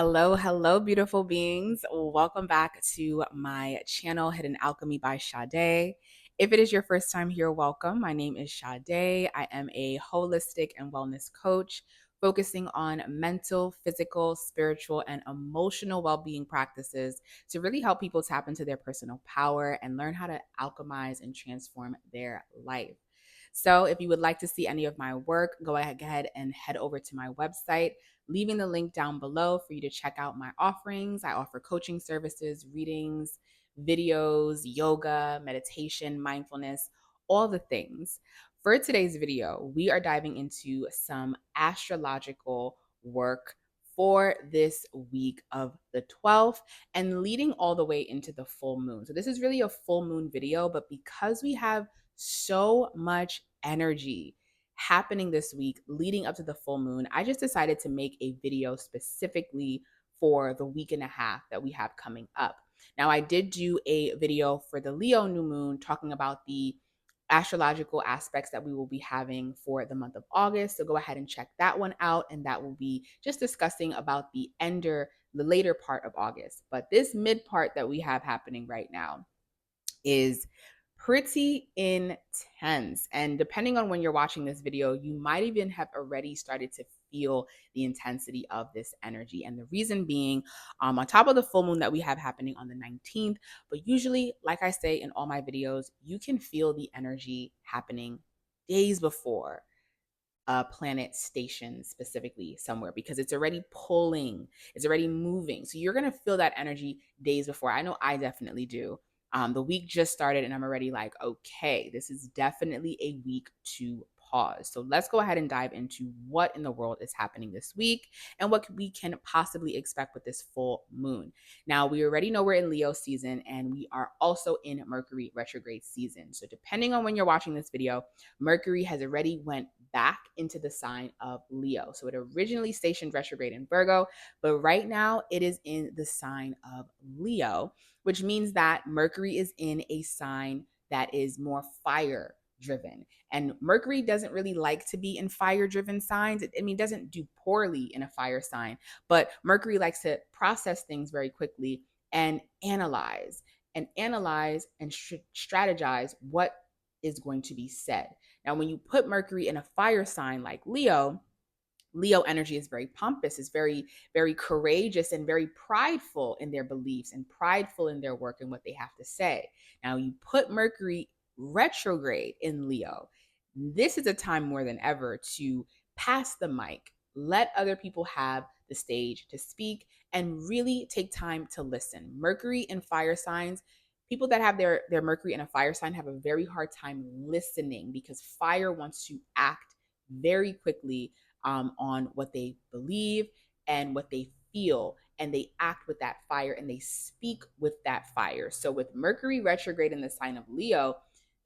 Hello, beautiful beings. Welcome back to my channel, Hidden Alchemy by Sade. If it is your first time here, welcome. My name is Sade. I am a holistic and wellness coach focusing on mental, physical, spiritual, and emotional well being practices to really help people tap into their personal power and learn how to alchemize and transform their life. So, if you would like to see any of my work, go ahead and head over to my website, leaving the link down below for you to check out my offerings. I offer coaching services, readings, videos, yoga, meditation, mindfulness, all the things. For today's video, we are diving into some astrological work for this week of the 12th and leading all the way into the full moon. So, this is really a full moon video, but because we have so much energy happening this week leading up to the full moon, I just decided to make a video specifically for the week and a half that we have coming up. Now, I did do a video for the Leo new moon talking about the astrological aspects that we will be having for the month of August. So go ahead and check that one out. And that will be just discussing about the later part of August. But this mid part that we have happening right now is pretty intense. And depending on when you're watching this video, you might even have already started to feel the intensity of this energy. And the reason being, on top of the full moon that we have happening on the 19th, but usually, like I say in all my videos, you can feel the energy happening days before a planet station specifically somewhere because it's already pulling, it's already moving. So you're going to feel that energy days before. I know I definitely do. The week just started and I'm already like, okay, this is definitely a week to pause. So let's go ahead and dive into what in the world is happening this week and what we can possibly expect with this full moon. Now, we already know we're in Leo season and we are also in Mercury retrograde season. So depending on when you're watching this video, Mercury has already went back into the sign of Leo. So it originally stationed retrograde in Virgo, but right now it is in the sign of Leo, which means that Mercury is in a sign that is more fire driven. And Mercury doesn't really like to be in fire driven signs. It doesn't do poorly in a fire sign, but Mercury likes to process things very quickly and analyze and strategize what is going to be said. Now, when you put Mercury in a fire sign like Leo energy is very pompous, is very, very courageous and very prideful in their beliefs and prideful in their work and what they have to say. Now, you put Mercury retrograde in Leo. This is a time more than ever to pass the mic, let other people have the stage to speak, and really take time to listen. Mercury in fire signs, people that have their Mercury in a fire sign have a very hard time listening because fire wants to act very quickly on what they believe and what they feel, and they act with that fire and they speak with that fire. So with Mercury retrograde in the sign of Leo,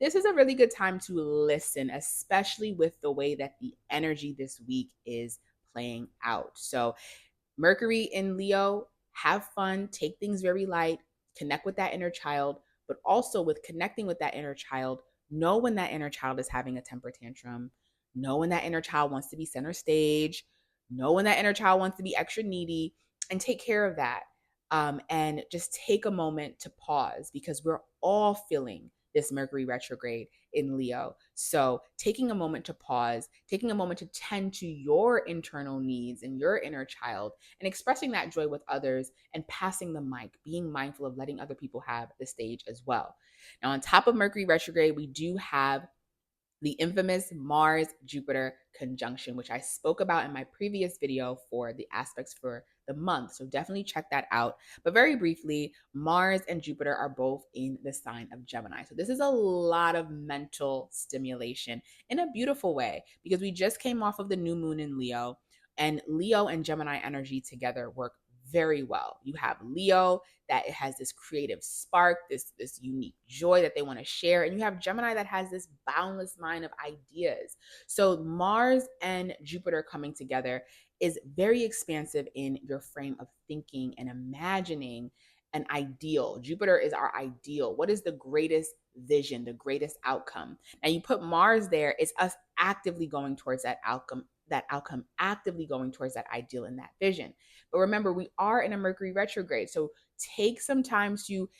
this is a really good time to listen, especially with the way that the energy this week is playing out. So Mercury in Leo, have fun, take things very light, connect with that inner child, but also with connecting with that inner child, know when that inner child is having a temper tantrum, know when that inner child wants to be center stage, know when that inner child wants to be extra needy, and take care of that. And just take a moment to pause because we're all feeling this Mercury retrograde in Leo. So, taking a moment to pause, taking a moment to tend to your internal needs and your inner child, and expressing that joy with others and passing the mic, being mindful of letting other people have the stage as well. Now, on top of Mercury retrograde, we do have the infamous Mars Jupiter conjunction, which I spoke about in my previous video for the aspects for the month. So definitely check that out. But very briefly, Mars and Jupiter are both in the sign of Gemini. So this is a lot of mental stimulation in a beautiful way because we just came off of the new moon in Leo, and Leo and Gemini energy together work very well. You have Leo that it has this creative spark, this unique joy that they want to share, and you have Gemini that has this boundless mind of ideas. So Mars and Jupiter coming together is very expansive in your frame of thinking and imagining an ideal. Jupiter is our ideal. What is the greatest vision, the greatest outcome? Now you put Mars there, it's us actively going towards that outcome, that outcome, actively going towards that ideal and that vision. But remember, we are in a Mercury retrograde. So take some time to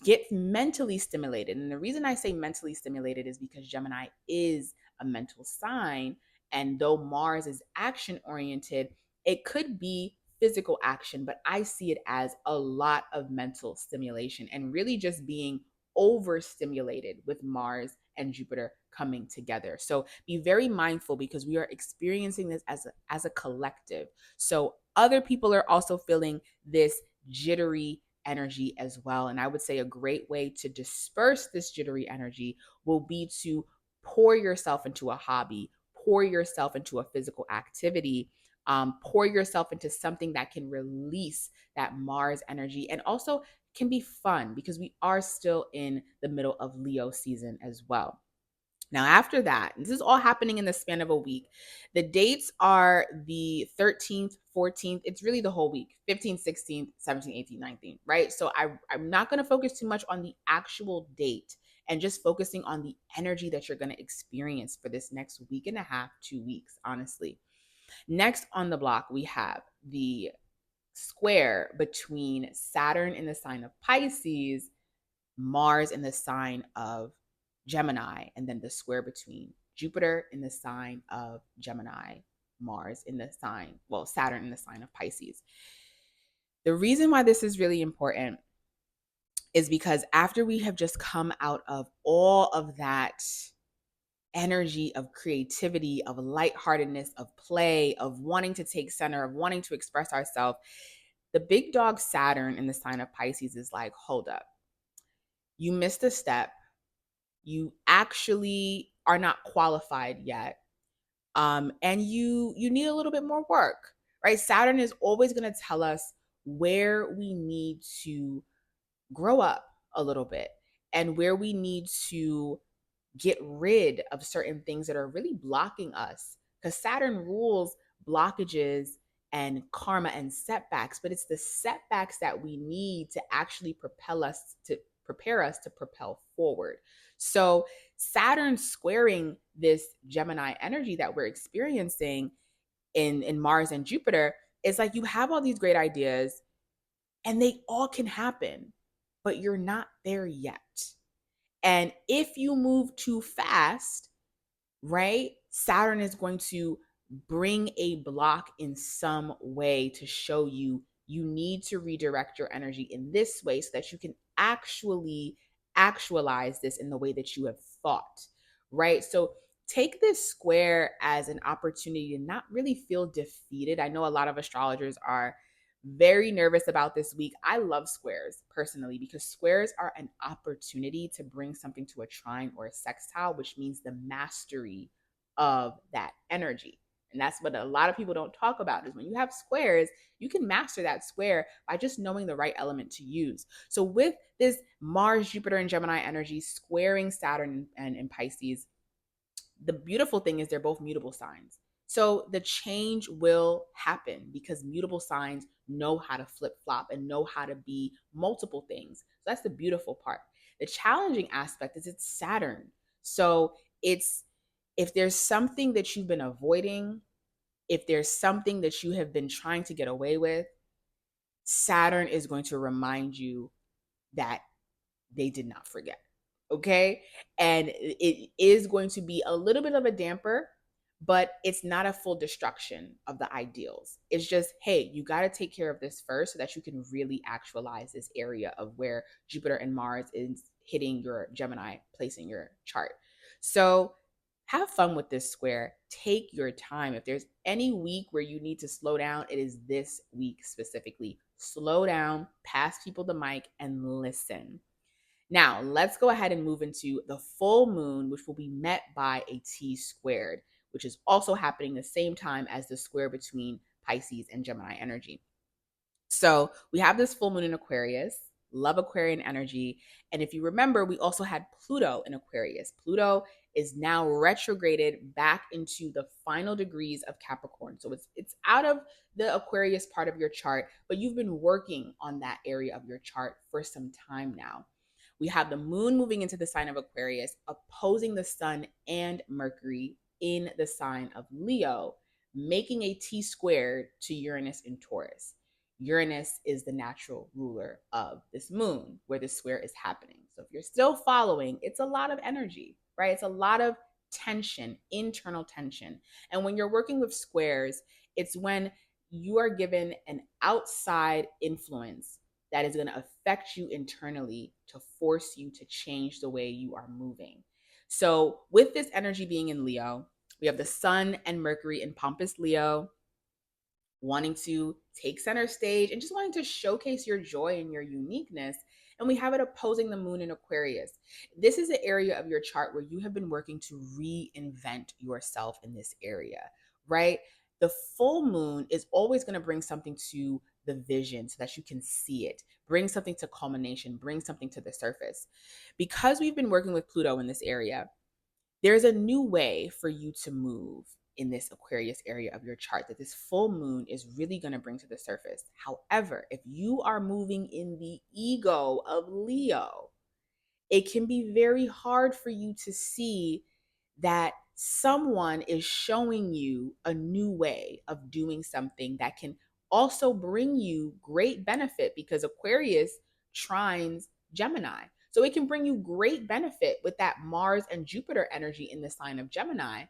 get mentally stimulated. And the reason I say mentally stimulated is because Gemini is a mental sign. And though Mars is action oriented, it could be physical action, but I see it as a lot of mental stimulation and really just being overstimulated with Mars and Jupiter coming together. So be very mindful because we are experiencing this as a collective. So other people are also feeling this jittery energy as well. And I would say a great way to disperse this jittery energy will be to pour yourself into a hobby, pour yourself into a physical activity, pour yourself into something that can release that Mars energy and also can be fun because we are still in the middle of Leo season as well. Now, after that, this is all happening in the span of a week. The dates are the 13th, 14th. It's really the whole week, 15th, 16th, 17th, 18th, 19th, right? So I'm not going to focus too much on the actual date and just focusing on the energy that you're going to experience for this next week and a half, 2 weeks, honestly. Next on the block, we have the square between Saturn in the sign of Pisces, Mars in the sign of Gemini, and then the square between Jupiter in the sign of Gemini, Mars in the sign, well, Saturn in the sign of Pisces. The reason why this is really important is because after we have just come out of all of that energy of creativity, of lightheartedness, of play, of wanting to take center, of wanting to express ourselves, the big dog Saturn in the sign of Pisces is like, hold up. You missed a step. You actually are not qualified yet. And you need a little bit more work, right? Saturn is always going to tell us where we need to grow up a little bit and where we need to get rid of certain things that are really blocking us. Because Saturn rules blockages and karma and setbacks, but it's the setbacks that we need to actually prepare us to propel forward. So Saturn squaring this Gemini energy that we're experiencing in Mars and Jupiter is like you have all these great ideas and they all can happen, but you're not there yet. And if you move too fast, right, Saturn is going to bring a block in some way to show you you need to redirect your energy in this way so that you can actually actualize this in the way that you have thought, right? So take this square as an opportunity to not really feel defeated. I know a lot of astrologers are very nervous about this week. I love squares personally because squares are an opportunity to bring something to a trine or a sextile, which means the mastery of that energy. And that's what a lot of people don't talk about is when you have squares, you can master that square by just knowing the right element to use. So with this Mars, Jupiter, and Gemini energy squaring Saturn and Pisces, the beautiful thing is they're both mutable signs. So the change will happen because mutable signs know how to flip flop and know how to be multiple things. So that's the beautiful part. The challenging aspect is it's Saturn. So it's if there's something that you've been avoiding, if there's something that you have been trying to get away with, Saturn is going to remind you that they did not forget. Okay. And it is going to be a little bit of a damper, but it's not a full destruction of the ideals. It's just, hey, you got to take care of this first so that you can really actualize this area of where Jupiter and Mars is hitting your Gemini place in your chart. So have fun with this square. Take your time. If there's any week where you need to slow down, it is this week specifically. Slow down, pass people the mic, and listen. Now, let's go ahead and move into the full moon, which will be met by a T squared, which is also happening the same time as the square between Pisces and Gemini energy. So we have this full moon in Aquarius, love Aquarian energy. And if you remember, we also had Pluto in Aquarius. Pluto is now retrograded back into the final degrees of Capricorn. So it's out of the Aquarius part of your chart, but you've been working on that area of your chart for some time now. We have the moon moving into the sign of Aquarius, opposing the sun and Mercury in the sign of Leo, making a T squared to Uranus in Taurus. Uranus is the natural ruler of this moon where this square is happening. So if you're still following, it's a lot of energy, right? It's a lot of tension, internal tension. And when you're working with squares, it's when you are given an outside influence that is going to affect you internally to force you to change the way you are moving. So, with this energy being in Leo, we have the Sun and Mercury in Pompous Leo, wanting to take center stage and just wanting to showcase your joy and your uniqueness. And we have it opposing the moon in Aquarius. This is an area of your chart where you have been working to reinvent yourself in this area, right? The full moon is always going to bring something to the vision so that you can see it, bring something to culmination, bring something to the surface. Because we've been working with Pluto in this area, there's a new way for you to move in this Aquarius area of your chart that this full moon is really going to bring to the surface. However, if you are moving in the ego of Leo, it can be very hard for you to see that someone is showing you a new way of doing something that can also bring you great benefit, because Aquarius trines Gemini. So it can bring you great benefit with that Mars and Jupiter energy in the sign of Gemini.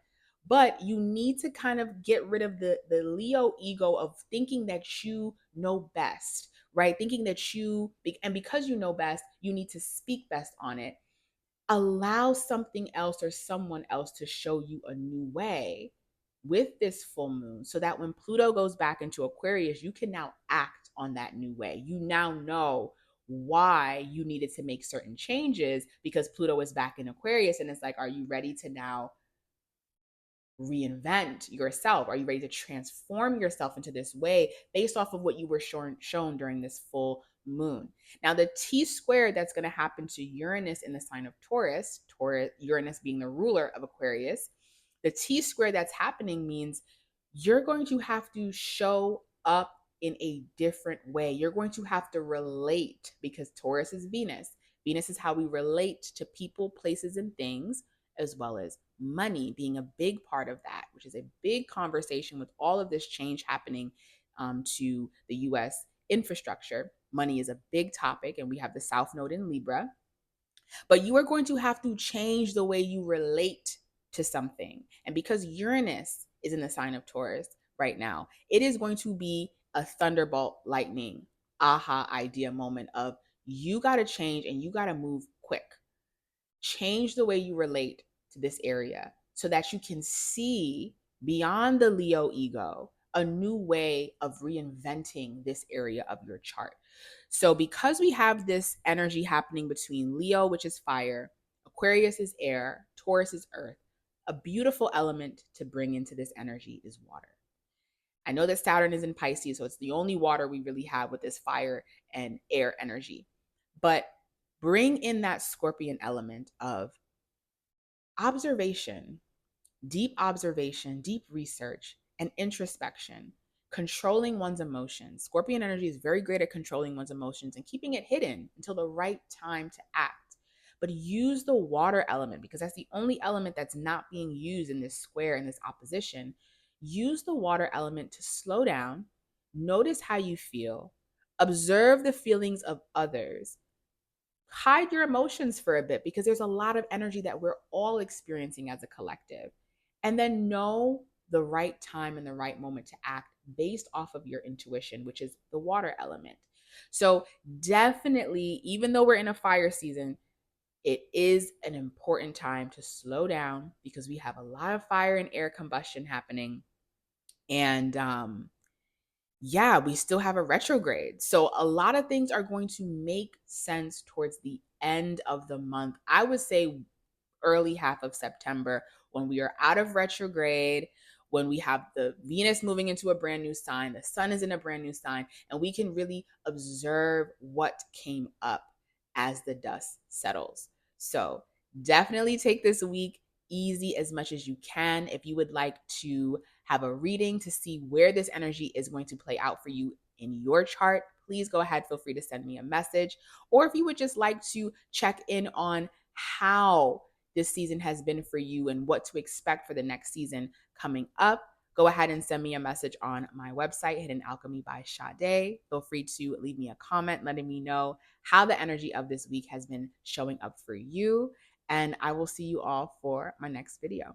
But you need to kind of get rid of the Leo ego of thinking that you know best, right? Thinking that and because you know best, you need to speak best on it. Allow something else or someone else to show you a new way with this full moon, so that when Pluto goes back into Aquarius, you can now act on that new way. You now know why you needed to make certain changes because Pluto is back in Aquarius. And it's like, are you ready to now reinvent yourself? Are you ready to transform yourself into this way based off of what you were shown during this full moon? Now, the T square that's going to happen to Uranus in the sign of Taurus, Uranus being the ruler of Aquarius, the T square that's happening means you're going to have to show up in a different way. You're going to have to relate, because Taurus is Venus. Venus is how we relate to people, places, and things, as well as money being a big part of that, which is a big conversation with all of this change happening to the US infrastructure. Money is a big topic, and we have the South Node in Libra. But you are going to have to change the way you relate to something. And because Uranus is in the sign of Taurus right now, it is going to be a thunderbolt lightning aha idea moment of you got to change and you got to move quick. Change the way you relate to this area so that you can see beyond the Leo ego a new way of reinventing this area of your chart. So, because we have this energy happening between Leo, which is fire, Aquarius is air, Taurus is earth, a beautiful element to bring into this energy is water. I know that Saturn is in Pisces, so it's the only water we really have with this fire and air energy. But bring in that Scorpion element of observation, deep research, and introspection, controlling one's emotions. Scorpion energy is very great at controlling one's emotions and keeping it hidden until the right time to act. But use the water element, because that's the only element that's not being used in this square, in this opposition. Use the water element to slow down, notice how you feel, observe the feelings of others, hide your emotions for a bit, because there's a lot of energy that we're all experiencing as a collective. And then know the right time and the right moment to act based off of your intuition, which is the water element. So, definitely, even though we're in a fire season, it is an important time to slow down because we have a lot of fire and air combustion happening. And yeah, we still have a retrograde. So a lot of things are going to make sense towards the end of the month. I would say early half of September, when we are out of retrograde, when we have the Venus moving into a brand new sign, the sun is in a brand new sign, and we can really observe what came up as the dust settles. So definitely take this week easy as much as you can. If you would like to have a reading to see where this energy is going to play out for you in your chart, please go ahead, feel free to send me a message. Or if you would just like to check in on how this season has been for you and what to expect for the next season coming up, go ahead and send me a message on my website, Hidden Alchemy by Sade. Feel free to leave me a comment letting me know how the energy of this week has been showing up for you. And I will see you all for my next video.